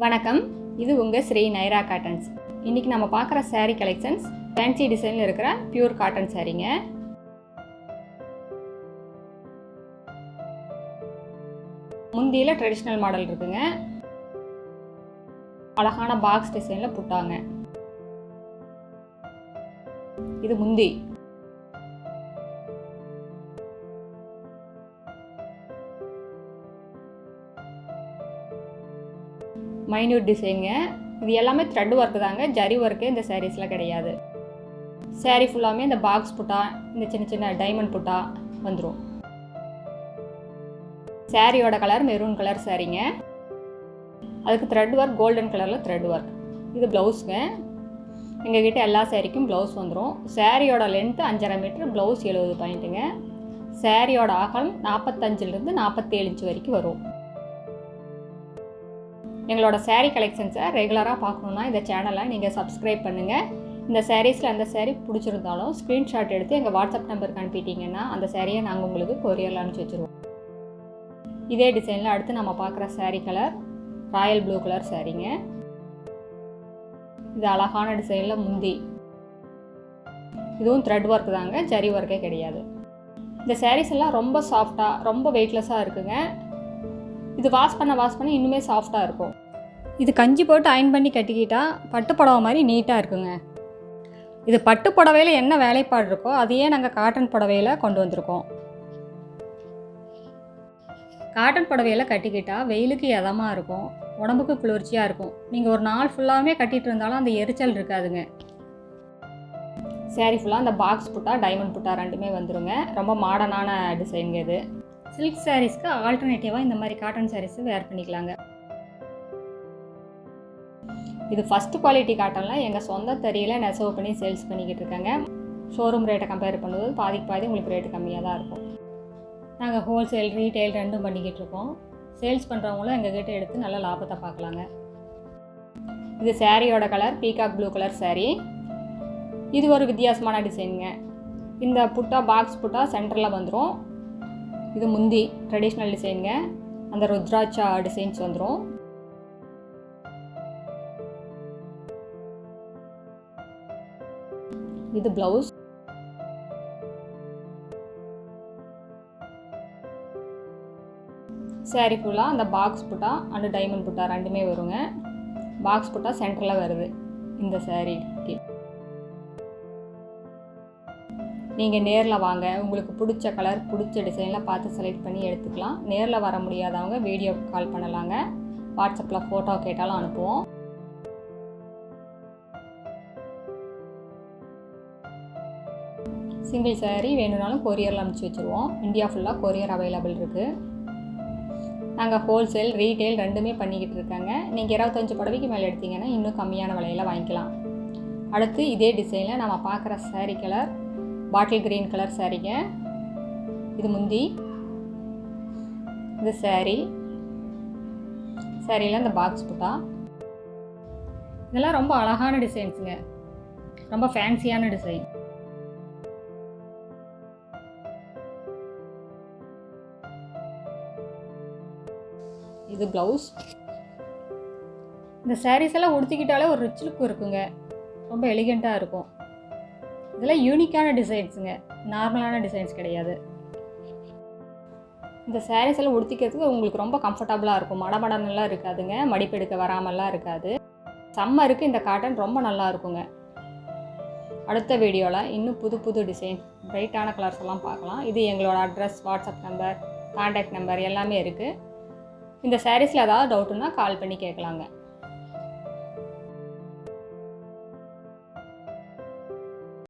வணக்கம், இது உங்கள் ஸ்ரீ நைரா காட்டன்ஸ். இன்றைக்கி நம்ம பார்க்குற saree கலெக்ஷன்ஸ் ஃபேன்சி டிசைனில் இருக்கிற பியூர் காட்டன் சாரீங்க. முந்தியில் ட்ரெடிஷ்னல் மாடல் இருக்குங்க. அழகான பாக்ஸ் டிசைனில் புட்டாங்க. இது முந்தி. மைன்யூட் டிசைனுங்க. இது எல்லாமே த்ரெட் ஒர்க்கு தாங்க, ஜரி ஒர்க்கு இந்த சாரீஸில் கிடையாது. சாரீ ஃபுல்லாமே இந்த பாக்ஸ் புட்டா, இந்த சின்ன சின்ன டைமண்ட் புட்டா வந்துடும். சாரியோட கலர் மெரூன் கலர் சாரீங்க. அதுக்கு த்ரெட் ஒர்க் கோல்டன் கலரில் த்ரெட் ஒர்க். இது ப்ளவுஸுங்க. எங்ககிட்ட எல்லா சாரீக்கும் ப்ளவுஸ் வந்துடும். சாரியோட லென்த்து 5.5 மீட்டர், ப்ளவுஸ் 70 பாயிண்ட்டுங்க. சாரியோட அகலம் 45லேருந்து 47 இன்ச் வரைக்கும் வரும். எங்களோட சாரீ கலெக்ஷன்ஸை ரெகுலராக பார்க்கணுன்னா இந்த சேனலை நீங்கள் சப்ஸ்கிரைப் பண்ணுங்கள். இந்த சாரீஸில் எந்த சாரீ பிடிச்சிருந்தாலும் ஸ்க்ரீன்ஷாட் எடுத்து எங்கள் வாட்ஸ்அப் நம்பருக்கு அனுப்பிட்டீங்கன்னா அந்த சாரியை நாங்கள் உங்களுக்கு கொரியரில் அனுப்பிச்சி வச்சுருவோம். இதே டிசைனில் அடுத்து நம்ம பார்க்குற sari colour royal blue colour சாரீங்க. இது அழகான டிசைனில் முந்தி. இதுவும் த்ரெட் ஒர்க் தாங்க, ஜரி ஒர்க்கே கிடையாது. இந்த சாரீஸ் எல்லாம் ரொம்ப சாஃப்டாக, ரொம்ப வெயிட்லெஸ்ஸாக இருக்குங்க. இது வாஷ் பண்ண இன்னுமே சாஃப்டாக இருக்கும். இது கஞ்சி போட்டு அயன் பண்ணி கட்டிக்கிட்டால் பட்டு புடவை மாதிரி நீட்டாக இருக்குங்க. இது பட்டு புடவையில் என்ன வேலைப்பாடு இருக்கோ அதையே நாங்கள் காட்டன் புடவையில் கொண்டு வந்திருக்கோம். காட்டன் புடவையில் கட்டிக்கிட்டால் வெயிலுக்கு இதமாக இருக்கும், உடம்புக்கு குளிர்ச்சியாக இருக்கும். நீங்கள் ஒரு நாள் ஃபுல்லாகவே கட்டிகிட்டு இருந்தாலும் அந்த எரிச்சல் இருக்காதுங்க. சாரீ ஃபுல்லாக அந்த பாக்ஸ் புட்டா, டைமண்ட் புட்டா ரெண்டுமே வந்துடுங்க. ரொம்ப மாடர்னான டிசைனுங்க இது. சில்க் சாரீஸ்க்கு ஆல்டர்னேட்டிவாக இந்த மாதிரி காட்டன் சாரீஸு வேர் பண்ணிக்கலாங்க. இது ஃபஸ்ட்டு குவாலிட்டி காட்டனில் எங்கள் சொந்த தறியில் நெசவு பண்ணி சேல்ஸ் பண்ணிக்கிட்டு இருக்காங்க. ஷோரூம் ரேட்டை கம்பேர் பண்ணும்போது பாதி உங்களுக்கு ரேட்டு கம்மியாக தான் இருக்கும். நாங்கள் ஹோல்சேல், ரீட்டைல் ரெண்டும் பண்ணிக்கிட்டு இருக்கோம். சேல்ஸ் பண்ணுறவங்களும் எங்ககிட்ட எடுத்து நல்ல லாபத்தை பார்க்கலாங்க. இது சாரியோட colour peacock blue colour sari. இது ஒரு வித்தியாசமான டிசைனுங்க. இந்த புட்டா பாக்ஸ் புட்டா சென்டரில் வந்துடும். இது முந்தி ட்ரெடிஷ்னல் டிசைனுங்க. அந்த ருத்ராட்சா டிசைன்ஸ் வந்துடும். இது ப்ளவுஸ். சாரீ ஃபுல்லாக அந்த பாக்ஸ் புட்டா அண்ட் டைமண்ட் புட்டா ரெண்டுமே வருங்க. பாக்ஸ் புட்டா சென்டரில் வருது இந்த சாரீக்கு. நீங்கள் நேரில் வாங்க, உங்களுக்கு பிடிச்ச கலர், பிடிச்ச டிசைனில் பார்த்து செலக்ட் பண்ணி எடுத்துக்கலாம். நேரில் வர முடியாதவங்க வீடியோ கால் பண்ணலாங்க. வாட்ஸ்அப்பில் ஃபோட்டோ கேட்டாலும் அனுப்புவோம். சிங்கிள் சாரீ வேணும்னாலும் கொரியரில் அனுப்பிச்சி வச்சுருவோம். இந்தியா ஃபுல்லாக கொரியர் அவைலபிள் இருக்குது. நாங்கள் ஹோல்சேல், ரீட்டைல் ரெண்டுமே பண்ணிக்கிட்டு இருக்காங்க. நீங்கள் 25 புடவைக்கு மேலே எடுத்தீங்கன்னா இன்னும் கம்மியான விலையில் வாங்கிக்கலாம். அடுத்து இதே டிசைனில் நம்ம பார்க்குற sari colour bottle green colour சாரீங்க. இது முந்தி. இது சாரீ. சாரியில் இந்த பாக்ஸ் புட்டா. இதெல்லாம் ரொம்ப அழகான டிசைன்ஸுங்க, ரொம்ப ஃபேன்சியான டிசைன். இது ப்ளவுஸ். இந்த சாரீஸ் எல்லாம் உடுத்திக்கிட்டாலே ஒரு ரிச் லுக் இருக்குங்க, ரொம்ப எலிகெண்ட்டாக இருக்கும். இதெல்லாம் யூனிக்கான டிசைன்ஸுங்க, நார்மலான டிசைன்ஸ் கிடையாது. இந்த சாரீஸ் எல்லாம் உடுத்திக்கிறதுக்கு உங்களுக்கு ரொம்ப கம்ஃபர்டபுளாக இருக்கும். மடமடனெல்லாம் இருக்காதுங்க, மடிப்பெடுக்க வராமல்லாம் இருக்காது. சம்மருக்கு இந்த காட்டன் ரொம்ப நல்லா இருக்குங்க. அடுத்த வீடியோவில் இன்னும் புது டிசைன், பிரைட்டான கலர்ஸ் எல்லாம் பார்க்கலாம். இது எங்களோட address, WhatsApp number, contact number எல்லாமே இருக்குது. இந்த சாரீஸில் ஏதாவது டவுட்டுன்னா கால் பண்ணி கேட்கலாங்க.